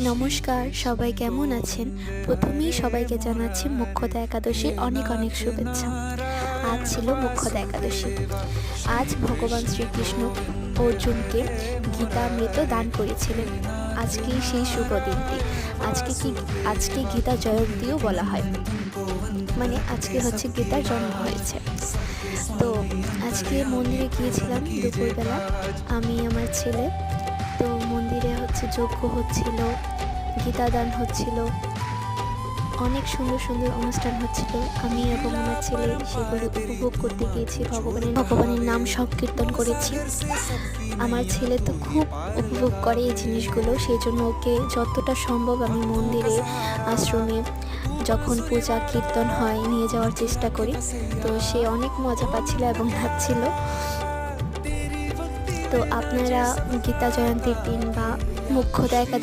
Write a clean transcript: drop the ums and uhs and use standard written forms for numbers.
নমস্কার, সবাই কেমন আছেন? প্রথমেই সবাইকে জানাচ্ছি মোক্ষদা একাদশীর অনেক অনেক শুভেচ্ছা। আজ ছিল মোক্ষদা একাদশী। আজ ভগবান শ্রীকৃষ্ণ অর্জুনকে গীতামৃত দান করেছিলেন। আজকেই সেই শুভ দিনটি। আজকে গীতা জয়ন্তীও বলা হয়, মানে আজকে হচ্ছে গীতার জন্ম হয়েছে। তো আজকে মন্দিরে গিয়েছিলাম দুপুরবেলা, আমি আমার ছেলে। তো মন্দিরে হচ্ছে যজ্ঞ হচ্ছিল, গীতাদান হচ্ছিল, অনেক সুন্দর সুন্দর অনুষ্ঠান হচ্ছিল। আমি এবং আমার ছেলে সেগুলো উপভোগ করতে গিয়েছি। ভগবানের নাম সংকীর্তন করেছি। আমার ছেলে তো খুব উপভোগ করে এই জিনিসগুলো, সেই জন্য ওকে যতটা সম্ভব আমি মন্দিরে, আশ্রমে যখন পূজা কীর্তন হয় নিয়ে যাওয়ার চেষ্টা করি। তো সে অনেক মজা পাচ্ছিল এবং নাচছিল। তো আপনারা গীতা জয়ন্তীর দিন বা মোক্ষদা একাদশী